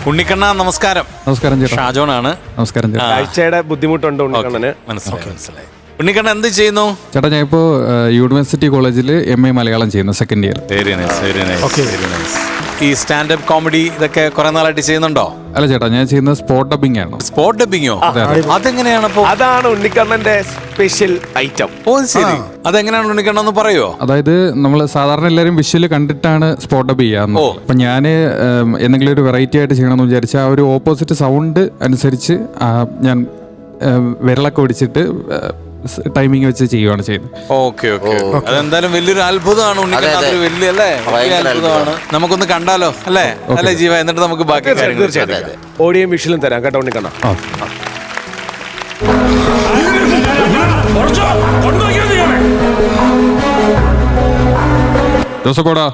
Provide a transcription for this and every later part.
ഉണ്ണിക്കണ്ണ നമസ്കാരം. നമസ്കാരം ചേട്ടാ. ഷാജോൺ ആണ്. നമസ്കാരം ചേട്ടാ. കാഴ്ചയുടെ ബുദ്ധിമുട്ടുണ്ട് ഉണ്ണിക്കണ്ണന്. മനസ്സിലായി. ഉണ്ണിക്കണ്ണ എന്ത് ചെയ്യുന്നു? ചേട്ടാ ഞാൻ ഇപ്പോൾ യൂണിവേഴ്സിറ്റി കോളേജിൽ MA മലയാളം ചെയ്യുന്നു, സെക്കൻഡ് ഇയർ. Very nice. ഈ സ്റ്റാൻഡപ്പ് കോമഡി ഇതൊക്കെ കുറെ നാളായിട്ട് ചെയ്യുന്നുണ്ടോ? അല്ല ചേട്ടാ, ഞാൻ ചെയ്യുന്നത് സ്പോട്ട് ഡബിംഗ് ആണ്. സ്പോട്ട് ഡബിങ്ങോ? അതെങ്ങനെയാണ്? അപ്പൊ അതാണ് ഉണ്ണിക്കണ്ണന്റെ സ്പെഷ്യൽ ഐറ്റം. ഓ ശരി, അതെങ്ങനെയാണ് ഉണ്ണിക്കണ്ണ ഒന്ന് പറയോ? അതായത് നമ്മൾ സാധാരണ എല്ലാവരും വിഷ്വല് കണ്ടിട്ടാണ് സ്പോട്ട് ഡബ് ചെയ്യാറ്. അപ്പൊ ഞാൻ എന്തെങ്കിലും ഒരു വെറൈറ്റി ആയിട്ട് ചെയ്യണമെന്ന് വിചാരിച്ചാൽ ആ ഒരു ഓപ്പോസിറ്റ് സൗണ്ട് അനുസരിച്ച് ഞാൻ വിരളൊക്കെ ഒടിച്ചിട്ട് ടൈമിംഗ് വെച്ച് ചെയ്യുകയാണ് ചെയ്യുന്നത്. ഓക്കെ. അതെന്തായാലും വലിയൊരു അത്ഭുതമാണ് ഉണ്ണിക്കണ്ണ, വലിയ അത്ഭുതമാണ്. നമുക്കൊന്ന് കണ്ടാലോ അല്ലേ? അല്ലേ ജീവ? എന്നിട്ട് നമുക്ക് ബാക്കി തീർച്ചയായിട്ടും ഓഡിയോയും വിഷ്വലും തരാം കേട്ടോ ഉണ്ണിക്കണ്ണ. ജോസക്കോടാ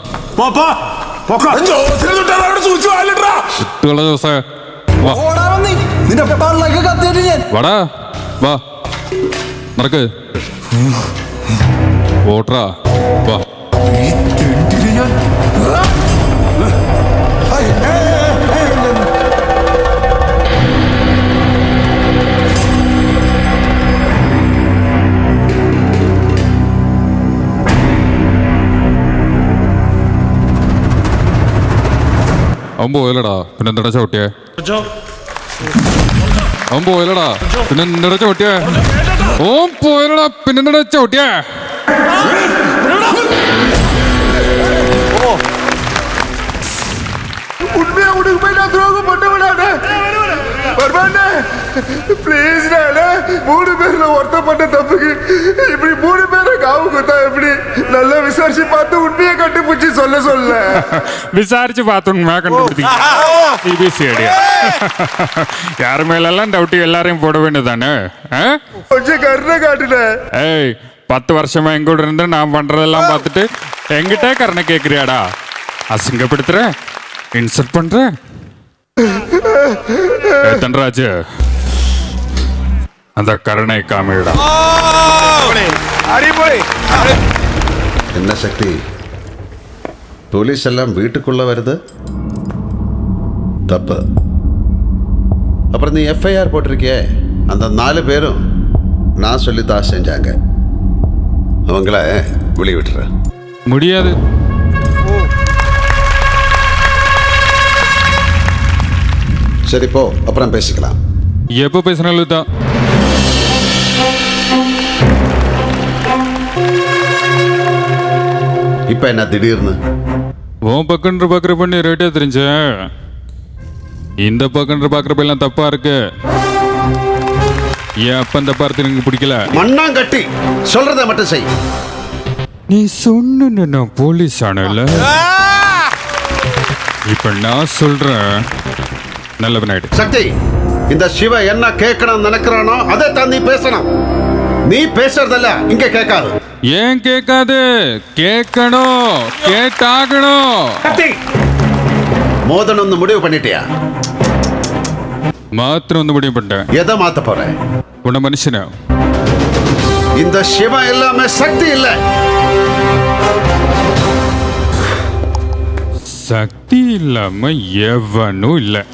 വാടാ, വാ നടക്ക്, ഓട്രാ വാ. അവൻ പോയല്ലടാ, പിന്നെ എന്താ ചവിട്ടിയേ? അവൻ പോയല്ലടാ, പിന്നെ എന്താ ചവിട്ടിയേ? ഓൻ പോയല്ലടാ, പിന്നെ എന്താ ചവിട്ടിയേ? ப்ளீஸ் மூணு பேர்ல ஒருத்தர் பண்ண தப்புக்கு இப்படி மூணு பேரை காவு கொடுத்தா எப்படி? நல்லா விசாரிச்சு பார்த்து உண்மையை கண்டுபிடிச்சு சொல்ல விசாரிச்சு பார்த்து உண்மையா கண்டுபிடிச்சீங்க. யாரு மேலெல்லாம் டவுட்டி எல்லாரையும் போட வேண்டியதானே? கொஞ்சம் கருணை காட்டுல. ஏய், 10 வருஷமா எங்கூட இருந்து நான் பண்றதெல்லாம் பார்த்துட்டு எங்கிட்ட கருணை கேட்குறியாடா? அசிங்கப்படுத்துற, இன்சல்ட் பண்ற. தன்ராஜ், அந்த கருணை காமிடா. என்ன சக்தி, போலீஸ் எல்லாம் வீட்டுக்குள்ள வருது? தப்பு. அப்புறம் நீ FIR போட்டிருக்கியே, அந்த 4 பேரும் நான் சொல்லித்தான் செஞ்சாங்க. அவங்கள வெளியே விட்டுற முடியாது. சரி போ, அப்புறம் பேசிக்கலாம். எப்போ பேசினாலும் தான். இப்ப என்ன திடீர்னு? உன் பக்கன்று பார்க்குறப்ப நீ ரேட்டே தெரிஞ்சேன், இந்த பக்கன்று பார்க்குறப்ப எல்லாம் தப்பா இருக்கு. ஏன் அப்ப இந்த பார்த்து எனக்கு பிடிக்கல? மண்ணாங்கட்டி சொல்றத மட்டும் செய். நீ சொன்ன நான் போலீஸ் ஆனல, இப்ப நான் சொல்றேன் நல்லவனாயிடு. சக்தி, இந்த சிவ என்ன கேட்கணும் நினைக்கிறானோ அதை தான் நீ பேசணும். நீ பேசுறதல்ல இங்க கேட்காது. ஏன் கேட்காது? கேட்கணும், கேட்டாகணும். சக்தி, மோதனம் முடிவு பண்ணிட்டியா? மாத்திரம் வந்து முடிவு பண்ணிட்டேன். எதை மாத்த போற? உன்ன மனுஷன. இந்த சிவ எல்லாமே சக்தி இல்ல. சக்தி இல்லாம எவனும் இல்ல.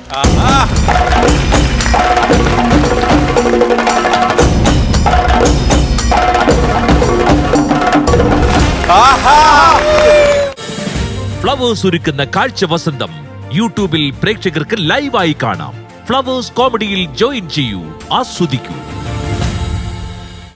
ഫ്ലവേഴ്സ് ഒരുക്കുന്ന കാഴ്ച വസന്തം യൂട്യൂബിൽ പ്രേക്ഷകർക്ക് ലൈവായി കാണാം. ഫ്ലവേഴ്സ് കോമഡിയിൽ ജോയിൻ ചെയ്യൂ, ആസ്വദിക്കൂ.